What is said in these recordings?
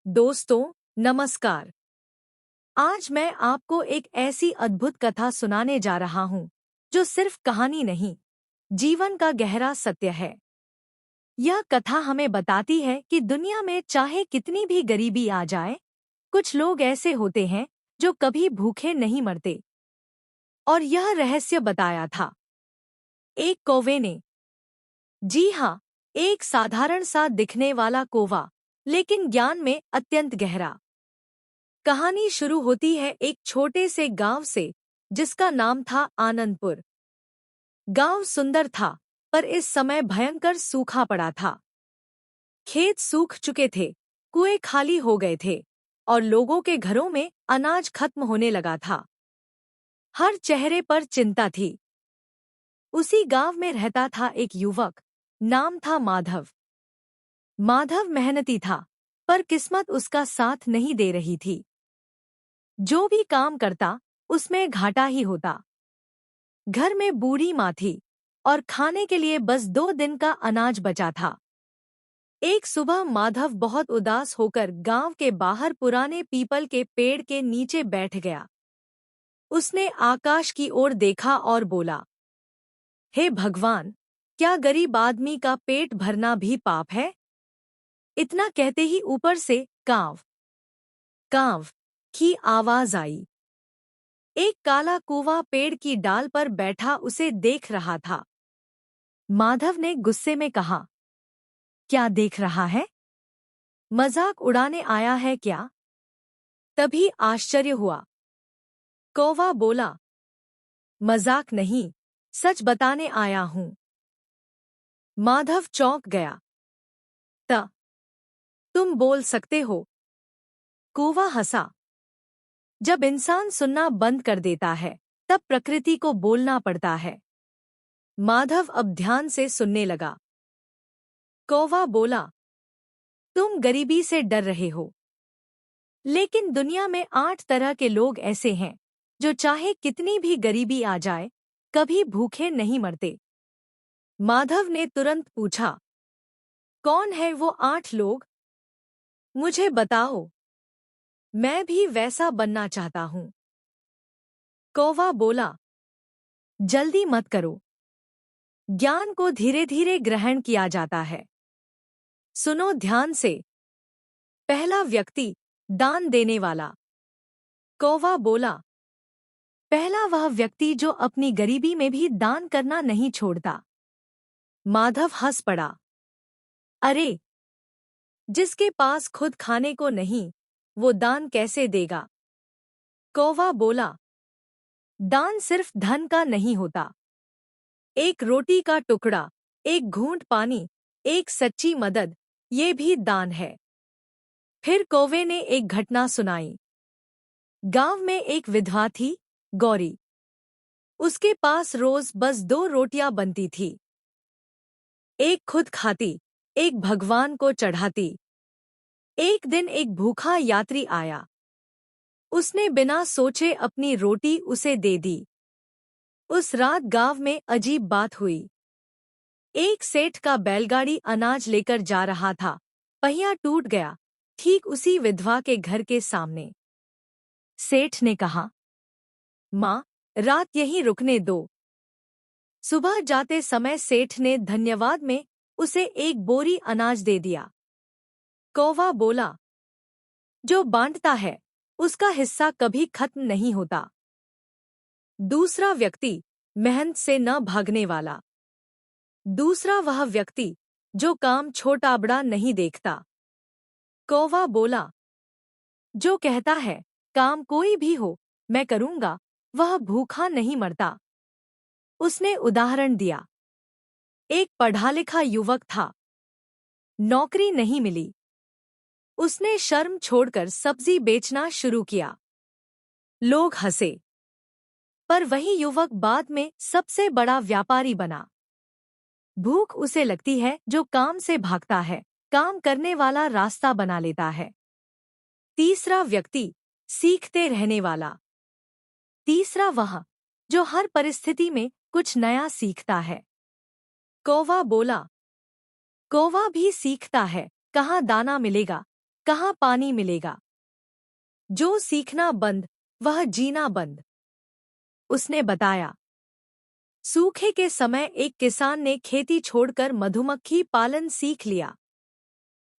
दोस्तों, नमस्कार। आज मैं आपको एक ऐसी अद्भुत कथा सुनाने जा रहा हूँ जो सिर्फ कहानी नहीं, जीवन का गहरा सत्य है। यह कथा हमें बताती है कि दुनिया में चाहे कितनी भी गरीबी आ जाए, कुछ लोग ऐसे होते हैं जो कभी भूखे नहीं मरते। और यह रहस्य बताया था एक कौवे ने। जी हाँ, एक साधारण सा दिखने वाला कौवा, लेकिन ज्ञान में अत्यंत गहरा। कहानी शुरू होती है एक छोटे से गांव से जिसका नाम था आनंदपुर। गांव सुंदर था, पर इस समय भयंकर सूखा पड़ा था। खेत सूख चुके थे, कुएं खाली हो गए थे और लोगों के घरों में अनाज खत्म होने लगा था। हर चेहरे पर चिंता थी। उसी गांव में रहता था एक युवक, नाम था माधव। माधव मेहनती था, पर किस्मत उसका साथ नहीं दे रही थी। जो भी काम करता, उसमें घाटा ही होता। घर में बूढ़ी माँ थी और खाने के लिए बस 2 दिन का अनाज बचा था। एक सुबह माधव बहुत उदास होकर गांव के बाहर पुराने पीपल के पेड़ के नीचे बैठ गया। उसने आकाश की ओर देखा और बोला, हे भगवान, क्या गरीब आदमी का पेट भरना भी पाप है? इतना कहते ही ऊपर से कांव कांव की आवाज आई। एक काला कौवा पेड़ की डाल पर बैठा उसे देख रहा था। माधव ने गुस्से में कहा, क्या देख रहा है? मजाक उड़ाने आया है क्या? तभी आश्चर्य हुआ। कौवा बोला, मजाक नहीं, सच बताने आया हूं। माधव चौंक गया। त तुम बोल सकते हो? कौवा हंसा। जब इंसान सुनना बंद कर देता है, तब प्रकृति को बोलना पड़ता है। माधव अब ध्यान से सुनने लगा। कौवा बोला, तुम गरीबी से डर रहे हो, लेकिन दुनिया में 8 तरह के लोग ऐसे हैं जो चाहे कितनी भी गरीबी आ जाए, कभी भूखे नहीं मरते। माधव ने तुरंत पूछा, कौन है वो 8 लोग? मुझे बताओ, मैं भी वैसा बनना चाहता हूँ। कौवा बोला, जल्दी मत करो, ज्ञान को धीरे धीरे ग्रहण किया जाता है। सुनो ध्यान से। पहला व्यक्ति, दान देने वाला। कौवा बोला, पहला वह व्यक्ति जो अपनी गरीबी में भी दान करना नहीं छोड़ता। माधव हंस पड़ा। अरे, जिसके पास खुद खाने को नहीं, वो दान कैसे देगा? कौवा बोला, दान सिर्फ धन का नहीं होता। एक रोटी का टुकड़ा, एक घूंट पानी, एक सच्ची मदद, ये भी दान है। फिर कौवे ने एक घटना सुनाई। गांव में एक विधवा थी, गौरी। उसके पास रोज बस 2 रोटियां बनती थी। एक खुद खाती, एक भगवान को चढ़ाती। एक दिन एक भूखा यात्री आया। उसने बिना सोचे अपनी रोटी उसे दे दी। उस रात गांव में अजीब बात हुई। एक सेठ का बैलगाड़ी अनाज लेकर जा रहा था, पहिया टूट गया, ठीक उसी विधवा के घर के सामने। सेठ ने कहा, माँ, रात यहीं रुकने दो। सुबह जाते समय सेठ ने धन्यवाद में उसे एक बोरी अनाज दे दिया। कौवा बोला, जो बांटता है, उसका हिस्सा कभी खत्म नहीं होता। दूसरा व्यक्ति, मेहनत से न भागने वाला। दूसरा वह व्यक्ति जो काम छोटा बड़ा नहीं देखता। कौवा बोला, जो कहता है, काम कोई भी हो, मैं करूंगा, वह भूखा नहीं मरता। उसने उदाहरण दिया। एक पढ़ा लिखा युवक था। नौकरी नहीं मिली। उसने शर्म छोड़कर सब्जी बेचना शुरू किया। लोग हंसे। पर वही युवक बाद में सबसे बड़ा व्यापारी बना। भूख उसे लगती है जो काम से भागता है, काम करने वाला रास्ता बना लेता है। तीसरा व्यक्ति, सीखते रहने वाला। तीसरा वह जो हर परिस्थिति में कुछ नया सीखता है। कौवा बोला, कौवा भी सीखता है, कहाँ दाना मिलेगा, कहाँ पानी मिलेगा। जो सीखना बंद, वह जीना बंद। उसने बताया। सूखे के समय एक किसान ने खेती छोड़कर मधुमक्खी पालन सीख लिया।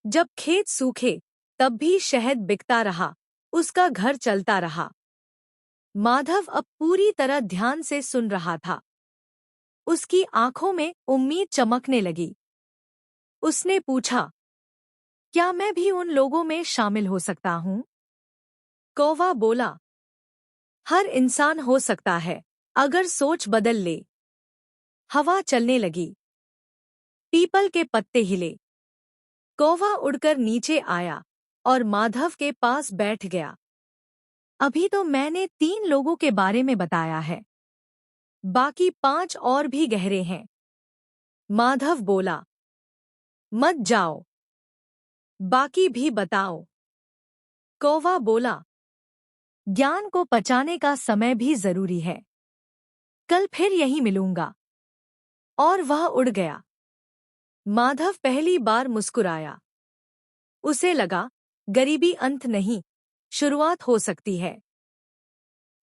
जब खेत सूखे, तब भी शहद बिकता रहा, उसका घर चलता रहा। माधव अब पूरी तरह ध्यान से सुन रहा था। उसकी आंखों में उम्मीद चमकने लगी। उसने पूछा, क्या मैं भी उन लोगों में शामिल हो सकता हूँ? कौवा बोला, हर इंसान हो सकता है, अगर सोच बदल ले। हवा चलने लगी। पीपल के पत्ते हिले। कौवा उड़कर नीचे आया और माधव के पास बैठ गया। अभी तो मैंने 3 लोगों के बारे में बताया है, बाकी 5 और भी गहरे हैं। माधव बोला, मत जाओ, बाकी भी बताओ। कौवा बोला, ज्ञान को पचाने का समय भी जरूरी है। कल फिर यहीं मिलूंगा। और वह उड़ गया। माधव पहली बार मुस्कुराया। उसे लगा, गरीबी अंत नहीं, शुरुआत हो सकती है।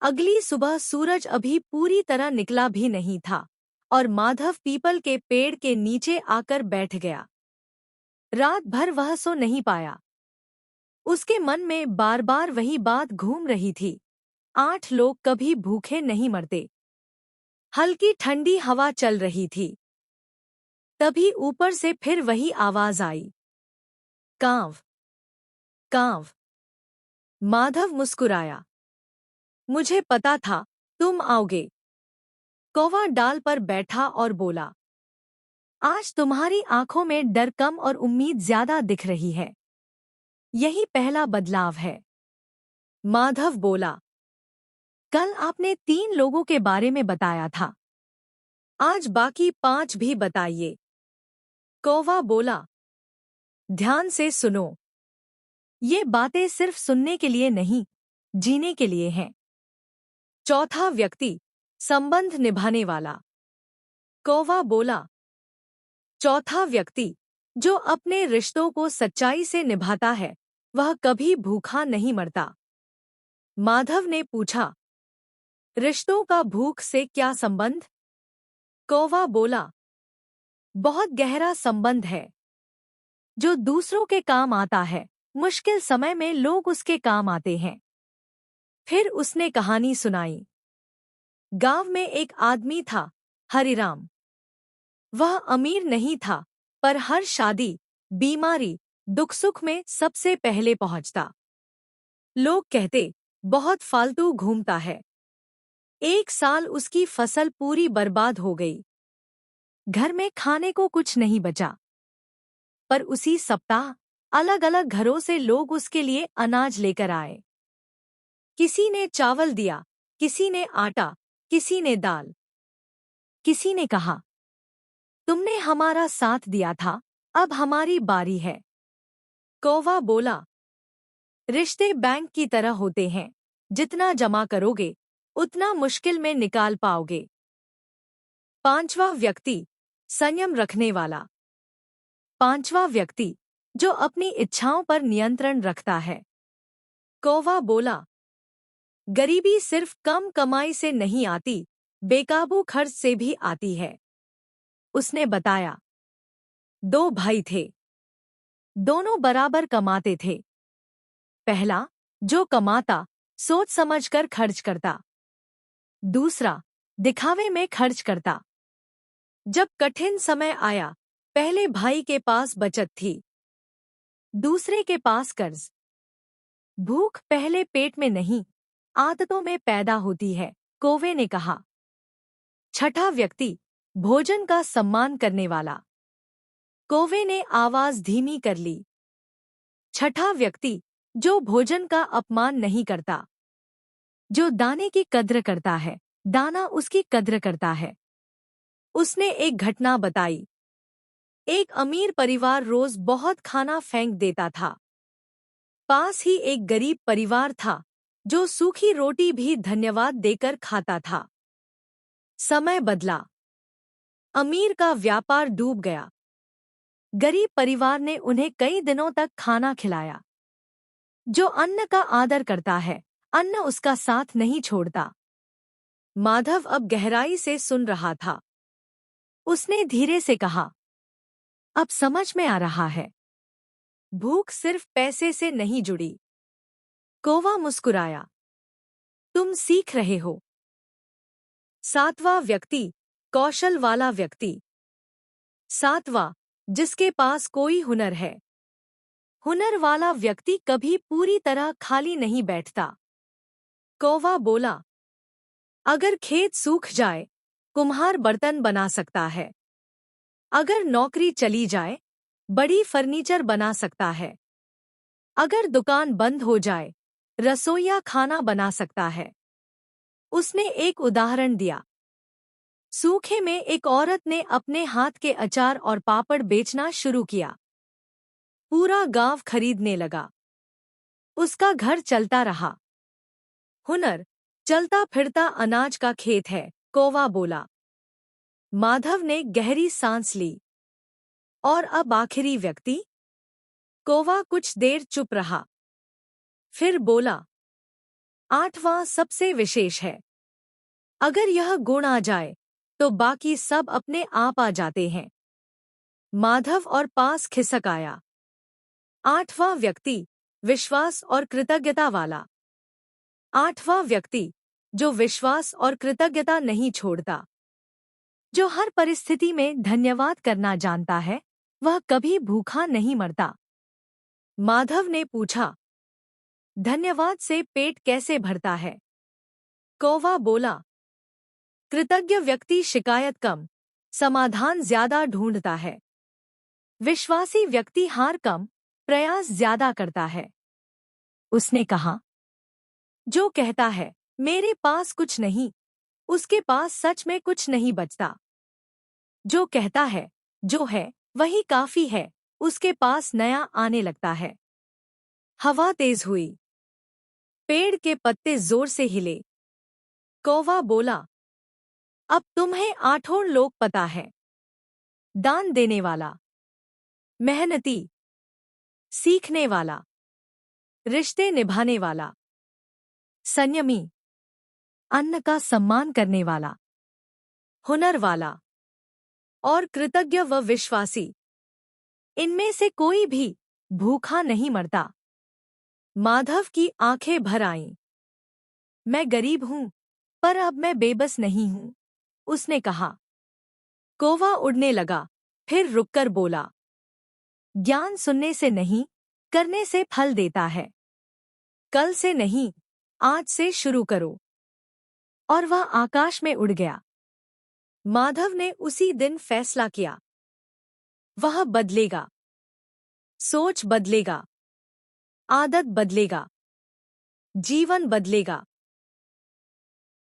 अगली सुबह सूरज अभी पूरी तरह निकला भी नहीं था और माधव पीपल के पेड़ के नीचे आकर बैठ गया। रात भर वह सो नहीं पाया। उसके मन में बार बार वही बात घूम रही थी, 8 लोग कभी भूखे नहीं मरते। हल्की ठंडी हवा चल रही थी। तभी ऊपर से फिर वही आवाज आई, कांव कांव। माधव मुस्कुराया। मुझे पता था तुम आओगे। कौवा डाल पर बैठा और बोला, आज तुम्हारी आंखों में डर कम और उम्मीद ज्यादा दिख रही है। यही पहला बदलाव है। माधव बोला, कल आपने 3 लोगों के बारे में बताया था, आज बाकी 5 भी बताइए। कौवा बोला, ध्यान से सुनो। ये बातें सिर्फ सुनने के लिए नहीं, जीने के लिए हैं। चौथा व्यक्ति, संबंध निभाने वाला। कौवा बोला, चौथा व्यक्ति, जो अपने रिश्तों को सच्चाई से निभाता है, वह कभी भूखा नहीं मरता। माधव ने पूछा, रिश्तों का भूख से क्या संबंध? कौवा बोला, बहुत गहरा संबंध है। जो दूसरों के काम आता है, मुश्किल समय में लोग उसके काम आते हैं। फिर उसने कहानी सुनाई। गांव में एक आदमी था, हरिराम। वह अमीर नहीं था, पर हर शादी, बीमारी, दुख सुख में सबसे पहले पहुंचता। लोग कहते, बहुत फालतू घूमता है। एक साल उसकी फसल पूरी बर्बाद हो गई। घर में खाने को कुछ नहीं बचा। पर उसी सप्ताह अलग अलग घरों से लोग उसके लिए अनाज लेकर आए। किसी ने चावल दिया, किसी ने आटा, किसी ने दाल। किसी ने कहा, तुमने हमारा साथ दिया था, अब हमारी बारी है। कौवा बोला, रिश्ते बैंक की तरह होते हैं, जितना जमा करोगे, उतना मुश्किल में निकाल पाओगे। पांचवा व्यक्ति, संयम रखने वाला। पांचवा व्यक्ति, जो अपनी इच्छाओं पर नियंत्रण रखता है। कौवा बोला, गरीबी सिर्फ कम कमाई से नहीं आती, बेकाबू खर्च से भी आती है। उसने बताया, 2 भाई थे। दोनों बराबर कमाते थे। पहला, जो कमाता, सोच समझकर खर्च करता। दूसरा, दिखावे में खर्च करता। जब कठिन समय आया, पहले भाई के पास बचत थी, दूसरे के पास कर्ज। भूख पहले पेट में नहीं, आदतों में पैदा होती है, कौवे ने कहा। छठा व्यक्ति, भोजन का सम्मान करने वाला। कौवे ने आवाज धीमी कर ली। छठा व्यक्ति, जो भोजन का अपमान नहीं करता। जो दाने की कद्र करता है, दाना उसकी कद्र करता है। उसने एक घटना बताई। एक अमीर परिवार रोज बहुत खाना फेंक देता था। पास ही एक गरीब परिवार था, जो सूखी रोटी भी धन्यवाद देकर खाता था। समय बदला। अमीर का व्यापार डूब गया। गरीब परिवार ने उन्हें कई दिनों तक खाना खिलाया। जो अन्न का आदर करता है, अन्न उसका साथ नहीं छोड़ता। माधव अब गहराई से सुन रहा था। उसने धीरे से कहा, अब समझ में आ रहा है। भूख सिर्फ पैसे से नहीं जुड़ी। कौवा मुस्कुराया। तुम सीख रहे हो। सातवां व्यक्ति, कौशल वाला व्यक्ति। सातवां, जिसके पास कोई हुनर है। हुनर वाला व्यक्ति कभी पूरी तरह खाली नहीं बैठता। कौवा बोला, अगर खेत सूख जाए, कुम्हार बर्तन बना सकता है। अगर नौकरी चली जाए, बड़ी फर्नीचर बना सकता है। अगर दुकान बंद हो जाए, रसोइया खाना बना सकता है। उसने एक उदाहरण दिया। सूखे में एक औरत ने अपने हाथ के अचार और पापड़ बेचना शुरू किया। पूरा गांव खरीदने लगा। उसका घर चलता रहा। हुनर चलता फिरता अनाज का खेत है, कौवा बोला। माधव ने गहरी सांस ली। और अब आखिरी व्यक्ति? कौवा कुछ देर चुप रहा। फिर बोला, आठवां सबसे विशेष है। अगर यह गुण आ जाए, तो बाकी सब अपने आप आ जाते हैं। माधव और पास खिसक आया। आठवां व्यक्ति, विश्वास और कृतज्ञता वाला। आठवां व्यक्ति, जो विश्वास और कृतज्ञता नहीं छोड़ता। जो हर परिस्थिति में धन्यवाद करना जानता है, वह कभी भूखा नहीं मरता। माधव ने पूछा, धन्यवाद से पेट कैसे भरता है? कौवा बोला, कृतज्ञ व्यक्ति शिकायत कम, समाधान ज्यादा ढूंढता है। विश्वासी व्यक्ति हार कम, प्रयास ज्यादा करता है। उसने कहा, जो कहता है, मेरे पास कुछ नहीं, उसके पास सच में कुछ नहीं बचता। जो कहता है, जो है, वही काफी है, उसके पास नया आने लगता है। हवा तेज हुई। पेड़ के पत्ते जोर से हिले। कौवा बोला, अब तुम्हें आठों लोग पता है। दान देने वाला, मेहनती, सीखने वाला, रिश्ते निभाने वाला, संयमी, अन्न का सम्मान करने वाला, हुनर वाला और कृतज्ञ व विश्वासी। इनमें से कोई भी भूखा नहीं मरता। माधव की आंखें भर आईं। मैं गरीब हूं, पर अब मैं बेबस नहीं हूं, उसने कहा। कौवा उड़ने लगा, फिर रुककर बोला, ज्ञान सुनने से नहीं, करने से फल देता है। कल से नहीं, आज से शुरू करो। और वह आकाश में उड़ गया। माधव ने उसी दिन फैसला किया। वह बदलेगा। सोच बदलेगा। आदत बदलेगा। जीवन बदलेगा।